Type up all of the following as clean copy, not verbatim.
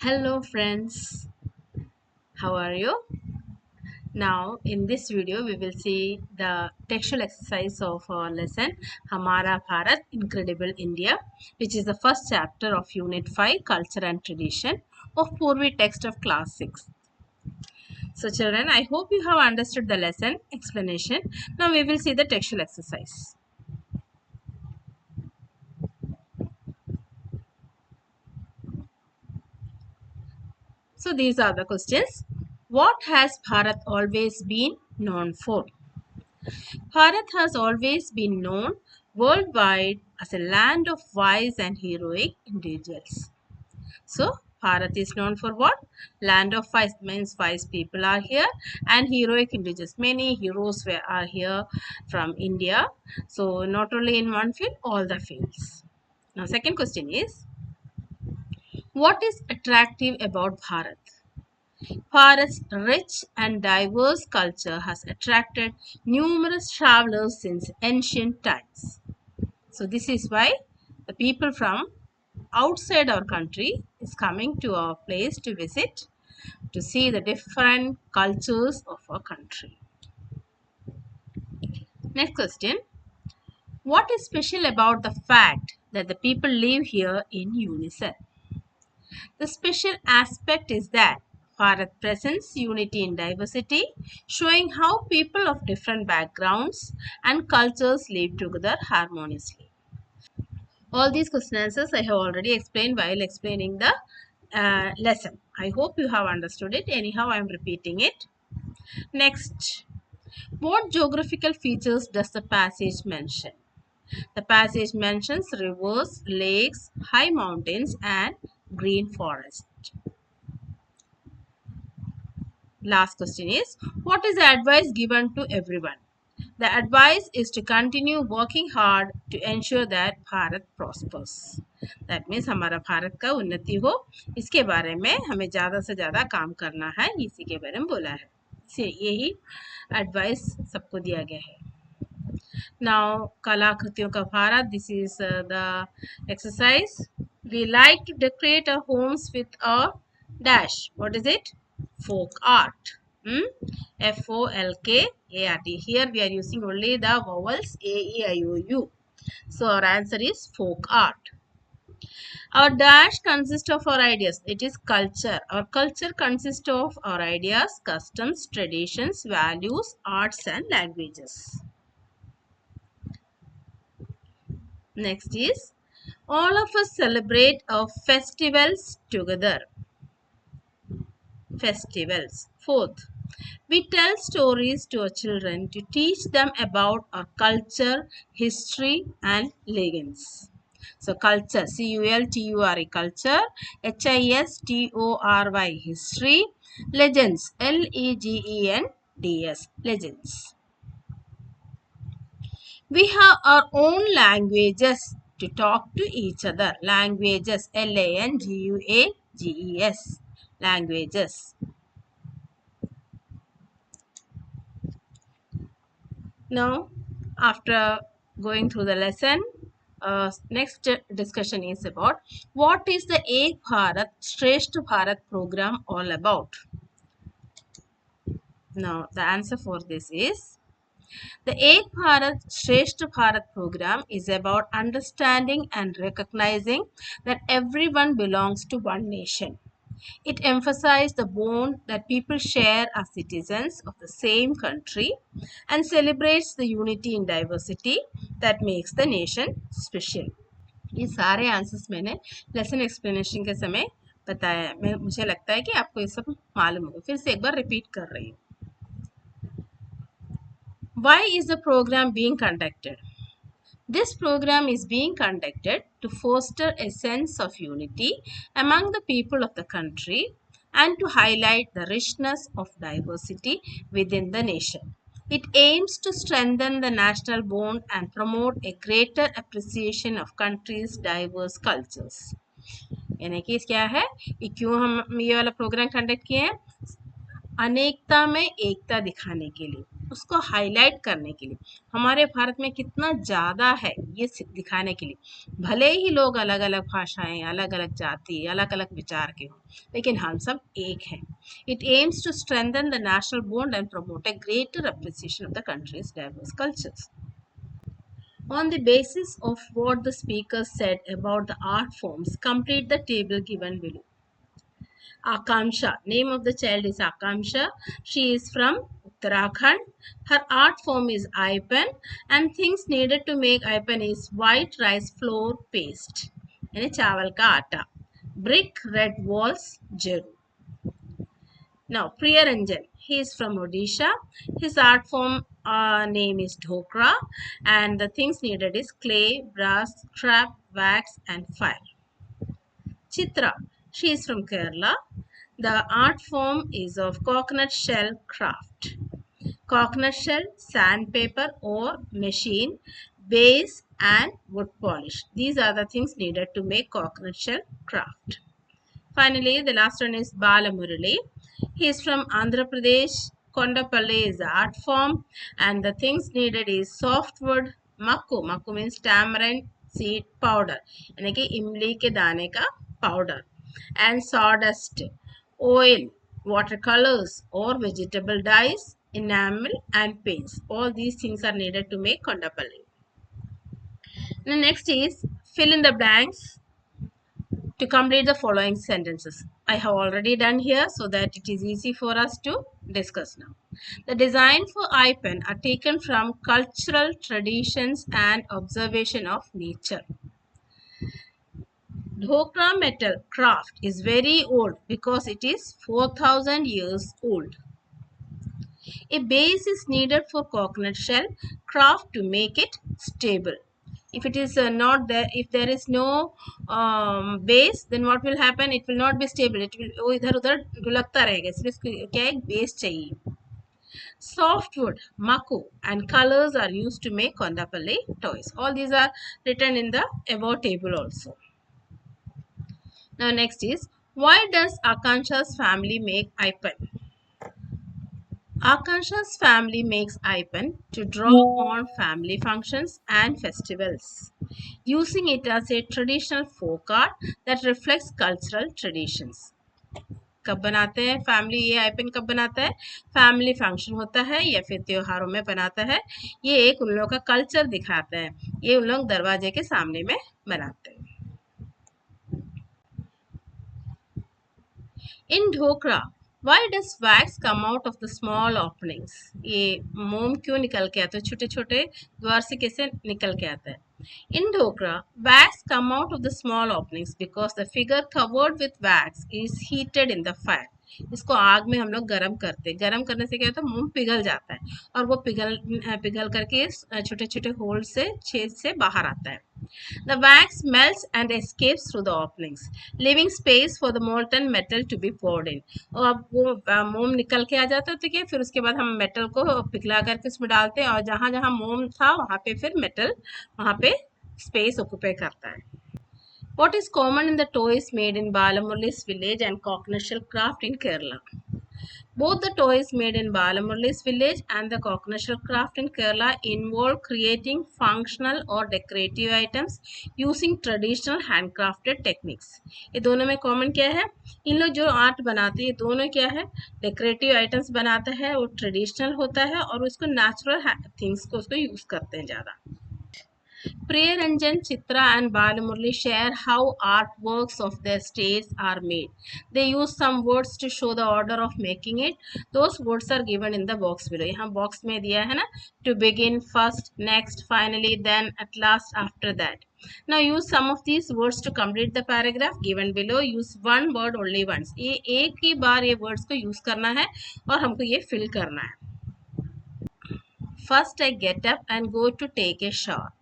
Hello friends, how are you? Now in this video we will see the textual exercise of our lesson Hamara Bharat Incredible India, which is the first chapter of Unit 5 Culture and Tradition of Poorvi text of class 6. So children, I hope you have understood the lesson explanation. Now we will see the textual exercise. So these are the questions. What has Bharat always been known for? Bharat has always been known worldwide as a land of wise and heroic individuals. So, Bharat is known for what? Land of wise means wise people are here and heroic individuals. Many heroes are here from India. So, not only in one field, all the fields. Now, second question is, what is attractive about Bharat? Bharat's rich and diverse culture has attracted numerous travelers since ancient times. So this is why the people from outside our country is coming to our place to visit to see the different cultures of our country. Next question. What is special about the fact that the people live here in unison? The special aspect is that Bharat presents unity in diversity, showing how people of different backgrounds and cultures live together harmoniously. All these question answers I have already explained while explaining the lesson. I hope you have understood it. Anyhow, I am repeating it. Next, what geographical features does the passage mention? The passage mentions rivers, lakes, high mountains, and green forest. Last question is, what is the advice given to everyone? The advice is to continue working hard to ensure that Bharat prospers. That means हमारा भारत का उन्नति हो, इसके बारे में हमें ज़्यादा से ज़्यादा काम करना है, इसी के बारे में बोला है. यही एडवाइस सबको दिया गया है. Now कलाकृतियों का Bharat, this is the exercise. We like to decorate our homes with a dash. What is it? Folk art. Folkart. Here we are using only the vowels A, E, I, O, U. So our answer is folk art. Our dash consists of our ideas. It is culture. Our culture consists of our ideas, customs, traditions, values, arts and languages. Next is, all of us celebrate our festivals together. Festivals. Fourth, we tell stories to our children to teach them about our culture, history, and legends. So, culture, C-U-L-T-U-R-E, culture, H-I-S-T-O-R-Y, history, legends, L-E-G-E-N-D-S, legends. We have our own languages to talk to each other. Languages, L-A-N-G-U-A-G-E-S, languages. Now, after going through the lesson, next discussion is about what is the Ek Bharat Shreshth Bharat program all about. Now, the answer for this is, the Ek Bharat Shreshth Bharat program is about understanding and recognizing that everyone belongs to one nation. It emphasized the bond that people share as citizens of the same country and celebrates the unity in diversity that makes the nation special. ये सारे answers मैंने lesson explanation के समय बताया है. मुझे लगता है कि आपको ये सब मालूम होगा. फिर से एक बार रिपीट कर रही हूँ. Why is the program being conducted? This program is being conducted to foster a sense of unity among the people of the country and to highlight the richness of diversity within the nation. It aims to strengthen the national bond and promote a greater appreciation of country's diverse cultures. यानी कि क्या है कि क्यों हम ये वाला programme conduct किए हैं? अनेकता में एकता दिखाने के लिए. उसको हाईलाइट करने के लिए, हमारे भारत में कितना ज़्यादा है ये दिखाने के लिए। भले ही लोग अलग अलग भाषाएं, अलग अलग जाति, अलग अलग विचार के हों, लेकिन हम सब एक हैं। It aims to strengthen the national bond and promote a greater appreciation of the country's diverse cultures. On the basis of what the speaker said about the art forms, complete the table given below. Akamsha. Name of the child is Akamsha. She is from Uttarakhand. Her art form is ipan, and things needed to make ipan is white rice flour paste यानी चावल का आटा, brick, red walls, jeru. Now Priyaranjan, he is from Odisha. His art form name is dhokra, and the things needed is clay, brass, trap, wax, and fire. Chitra, she is from Kerala. The art form is of coconut shell craft. Coconut shell, sandpaper or machine, base and wood polish. These are the things needed to make coconut shell craft. Finally, the last one is Balamurali. He is from Andhra Pradesh. Kondapalli is the art form, and the things needed is softwood, makku. Makku means tamarind seed powder, यानी कि इमली के दाने का powder, and sawdust, oil, watercolors or vegetable dyes, enamel and paints. All these things are needed to make Kondapalli. The next is fill in the blanks to complete the following sentences. I have already done here so that it is easy for us to discuss now. The design for iPen are taken from cultural traditions and observation of nature. Dhokra metal craft is very old because it is 4000 years old. A base is needed for coconut shell craft to make it stable. If it is not there, if there is no base, then what will happen? It will not be stable. It will वो इधर उधर ढुलकता रहेगा, इसलिए इसको क्या एक base चाहिए. Softwood, maku, and colors are used to make Kondapalli toys. All these are written in the above table also. Now next is, why does Akansha's family make iPad? Akansha's family makes iPen to draw on family functions and festivals, using it as a traditional folk art that reflects cultural traditions. कब बनाते हैं family ये आईपेन? कब बनाता है? Family function होता है या फिर त्योहारों में बनाता है. ये एक उन लोगों का कल्चर दिखाता है. ये उन लोग दरवाजे के सामने में बनाते हैं. In dhokra, why does wax come out of the small openings? ये मोम क्यों निकल के आता है? छोटे छोटे द्वार से कैसे निकल के आता है? In dhokra, wax come out of the small openings because the figure covered with wax is heated in the fire. इसको आग में हम लोग गर्म करते हैं. गर्म करने से क्या होता है? मोम पिघल जाता है और वो पिघल करके छोटे छोटे होल से, छेद से बाहर आता है. The wax melts and escapes through the openings, leaving space for the molten metal to be poured in. और अब वो मोम निकल के आ जाता है तो क्या, फिर उसके बाद हम मेटल को पिघला करके उसमें डालते हैं और जहाँ जहाँ मोम था वहाँ पे फिर मेटल वहाँ पे स्पेस ऑक्यूपाई करता है. What is common in the toys made in Balamurali's village and coconut shell craft in Kerala? Both the toys made in Balamurali's village and the coconut shell craft in Kerala involve creating functional or decorative items using traditional handcrafted techniques. ये दोनों में common क्या है? इन लोग जो art बनाते हैं दोनों क्या है? डेकोरेटिव आइटम्स बनाता है, वो ट्रेडिशनल होता है और उसको नेचुरल थिंग्स को उसको यूज करते हैं ज़्यादा. Priyaranjan, Chitra and Balamurali share how artworks of their states are made. They use some words to show the order of making it. Those words are given in the box below. यहाँ box में दिया है ना, to begin, first, next, finally, then, at last, after that. Now use some of these words to complete the paragraph given below. Use one word only once. ये एक ही बार ये words को use करना है और हमको ये fill करना है. First I get up and go to take a shower.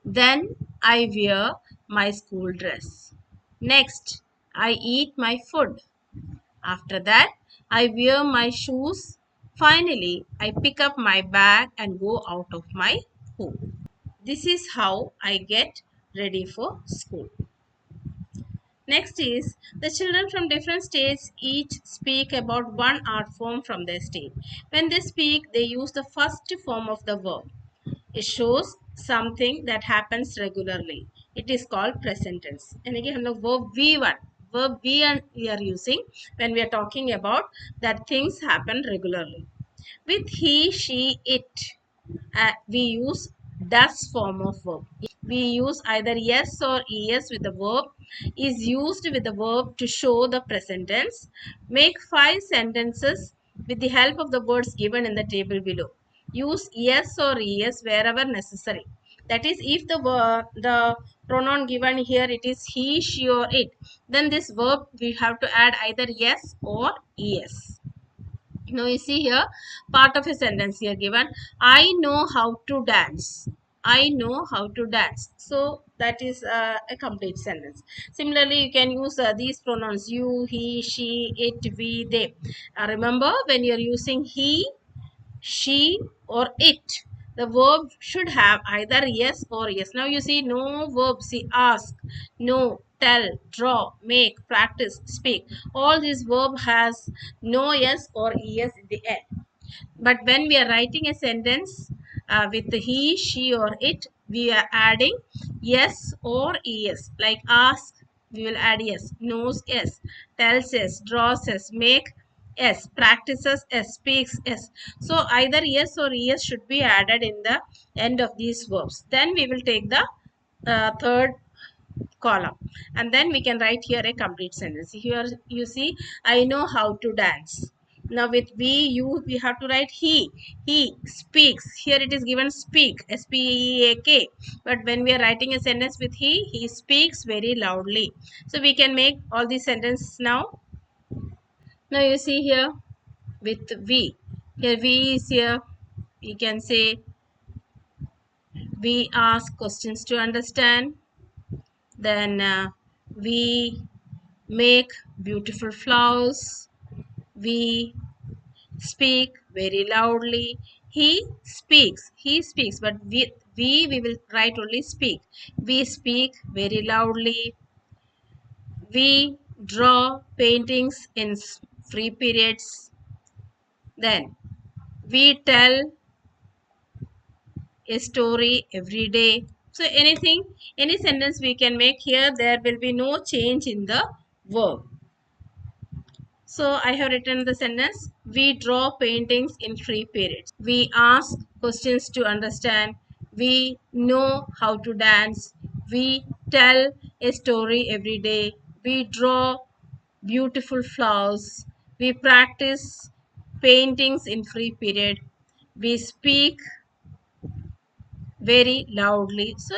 Then I wear my school dress. Next, I eat my food. After that, I wear my shoes. Finally, I pick up my bag and go out of my home. This is how I get ready for school. Next is the children from different states each speak about one art form from their state. When they speak, they use the first form of the verb. It shows something that happens regularly. It is called present tense. And again, हम लोग verb V1 we are using when we are talking about that things happen regularly. With he, she, it, we use does form of verb. We use either yes or es with the verb is used with the verb to show the present tense. Make 5 sentences with the help of the words given in the table below. Use yes or es wherever necessary. That is, if the pronoun given here it is he, she, or it, then this verb we have to add either yes or es. Now you see here part of a sentence here given. I know how to dance. I know how to dance. So that is a complete sentence. Similarly, you can use these pronouns you, he, she, it, we, they. Remember when you are using he, she, or it, the verb should have either yes or yes. Now you see no verb. See ask, no, tell, draw, make, practice, speak. All these verb has no yes or yes in the end. But when we are writing a sentence with the he, she, or it, we are adding yes or es. Like ask, we will add yes. Knows yes. Tells yes. Draws yes. Make yes. Practices yes. Speaks yes. So either yes or es should be added in the end of these verbs. Then we will take the third column, and then we can write here a complete sentence. Here you see I know how to dance. Now with we, you, we have to write he speaks. Here it is given speak, speak, but when we are writing a sentence with he speaks very loudly. So we can make all these sentences now. Now you see here with we, here we is here, we can say we ask questions to understand. Then we make beautiful flowers. We speak very loudly. He speaks, but we will write only speak. We speak very loudly. We draw paintings in free periods. Then we tell a story every day. So any sentence we can make here, there will be no change in the verb. So I have written the sentence. We draw paintings in free periods. We ask questions to understand. We know how to dance. We tell a story every day. We draw beautiful flowers. We practice paintings in free period. We speak very loudly. So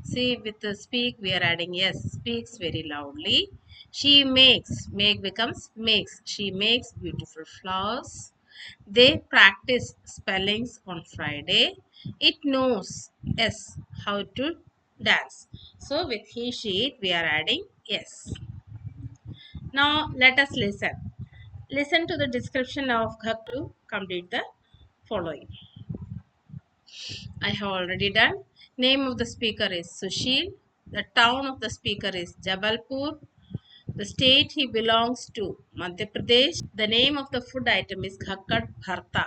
see with the speak we are adding yes, speaks very loudly. She makes, make becomes makes. She makes beautiful flowers. They practice spellings on Friday. It knows yes how to dance. So with he, she, it we are adding yes. Now let us listen. Listen to the description of Ghak to complete the following. I have already done. Name of the speaker is Sushil. The town of the speaker is Jabalpur. The state he belongs to, Madhya Pradesh. The name of the food item is Ghakkad Bharta.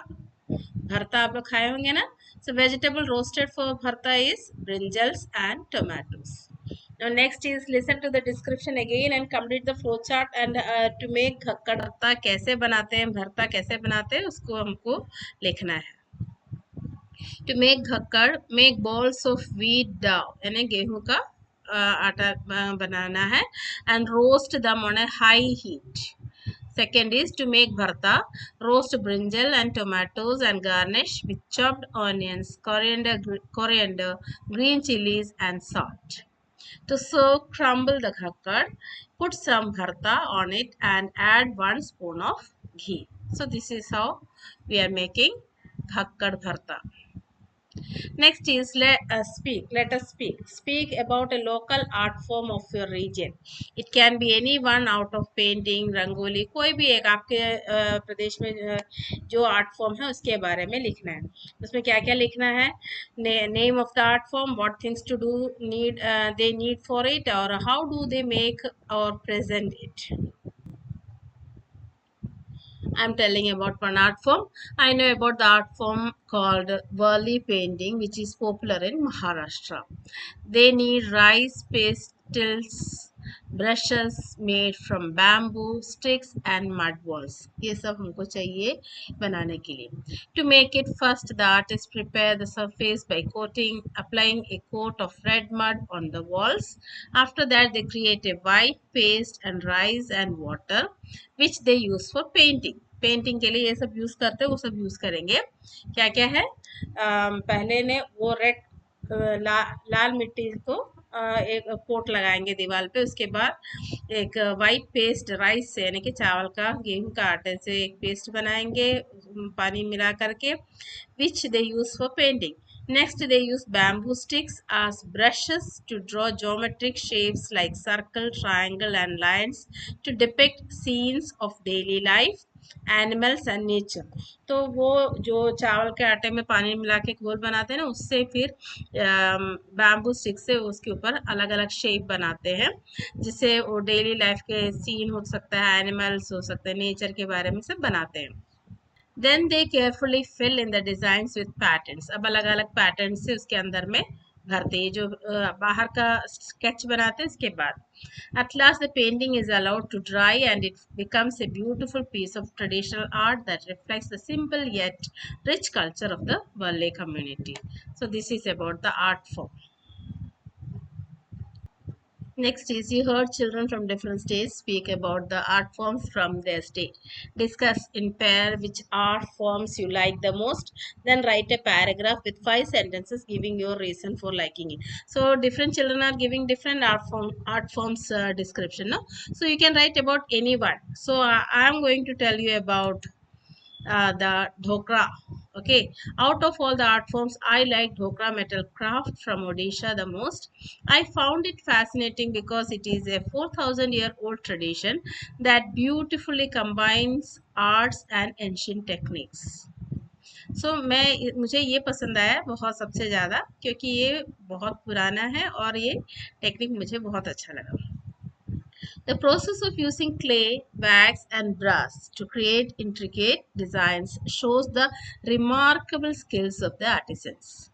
Bharta आप लोग खाए होंगे ना? So vegetable roasted for bharta is brinjals and tomatoes. Now next is listen to the description again and complete the flow chart, and to make Ghakkad Bharta कैसे बनाते हैं, भरता कैसे बनाते हैं, उसको हमको लिखना है. To make ghakkad, make balls of wheat dough यानी गेहूं का आटा बनाना है and roast them on a high heat. Second is to make bharta, roast brinjal and tomatoes and garnish with chopped onions, coriander, green chilies and salt. To serve, crumble the ghakkad, put some bharta on it and add 1 spoon of ghee. So this is how we are making ghakkad bharta. Next is let us speak. Let us speak. Speak about a local art form of your region. It can be any one out of painting, rangoli, कोई भी एक आपके प्रदेश में जो art form है उसके बारे में लिखना है. उसमें क्या क्या लिखना है? Name of the art form, what things to do they need for it, or how do they make or present it. I'm telling about one art form. I know about the art form called Worli painting, which is popular in Maharashtra. They need rice pastels, brushes made from bamboo, sticks and mud balls. ये सब हमको चाहिए बनाने के लिए. To make it, first the artist prepare the surface by applying a coat of red mud on the walls. After that they create a white paste and rice and water, which they use for painting. Painting के लिए ये सब use करते हैं, वो सब use करेंगे. क्या क्या है? पहले ने वो रेड लाल मिट्टी को एक कोट लगाएंगे दीवार पे. उसके बाद एक वाइट पेस्ट राइस से यानी कि चावल का गेहूं का आटे से एक पेस्ट बनाएंगे पानी मिला करके, which they use for painting. Next, they use bamboo sticks as brushes to draw geometric shapes like circle, triangle, and lines to depict scenes of daily life, animals and nature. तो वो जो चावल के आटे में पानी मिला के घोल बनाते हैं ना, उससे फिर बैम्बू स्टिक से उसके ऊपर अलग अलग शेप बनाते हैं, जिससे वो डेली लाइफ के सीन हो सकता है, एनिमल्स हो सकते हैं, नेचर के बारे में सब बनाते हैं. Then they carefully fill in the designs with patterns. अब अलग अलग पैटर्न से उसके अंदर में भरते हैं, जो बाहर का स्केच बनाते हैं इसके बाद. At last the painting is allowed to dry and it becomes a beautiful piece of traditional art that reflects the simple yet rich culture of the Burle community. So this is about the art form. Next is, you heard children from different states speak about the art forms from their state. Discuss in pair which art forms you like the most. Then write a paragraph with 5 sentences giving your reason for liking it. So different children are giving different art forms description. No? So you can write about any one. So I am going to tell you about the dhokra. Okay, out of all the art forms, I like dhokra metal craft from Odisha the most. I found it fascinating because it is a 4,000-year-old tradition that beautifully combines arts and ancient techniques. So मुझे ये पसंद आया बहुत सबसे ज़्यादा, क्योंकि ये बहुत पुराना है और ये टेक्निक मुझे बहुत अच्छा लगा. The process of using clay, wax, and brass to create intricate designs shows the remarkable skills of the artisans.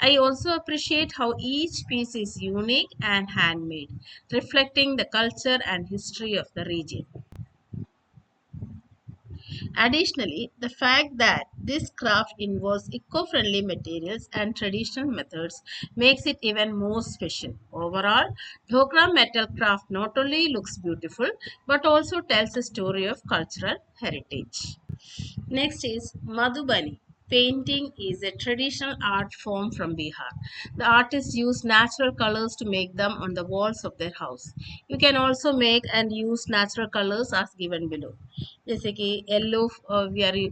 I also appreciate how each piece is unique and handmade, reflecting the culture and history of the region. Additionally, the fact that this craft involves eco-friendly materials and traditional methods makes it even more special. Overall, Dhokra metal craft not only looks beautiful but also tells a story of cultural heritage. Next is Madhubani. Painting is a traditional art form from Bihar. The artists use natural colors to make them on the walls of their house. You can also make and use natural colors as given below. जैसे कि yellow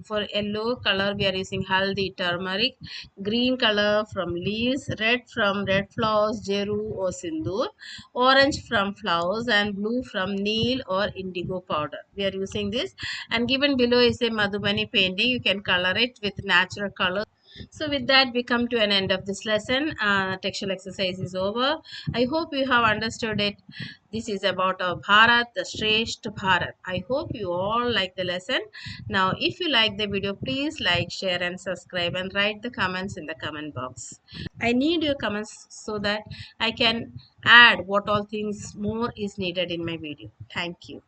for yellow color we are using haldi, turmeric, green color from leaves, red from red flowers, jeru or sindoor, orange from flowers, and blue from neil or indigo powder. We are using this, and given below is a Madhubani painting. You can color it with natural color. So with that we come to an end of this lesson. Textual exercise is over. I hope you have understood it. This is about our Bharat, the Shreshth Bharat. I hope you all like the lesson. Now if you like the video, please like, share and subscribe, and write the comments in the comment box. I need your comments so that I can add what all things more is needed in my video. Thank you.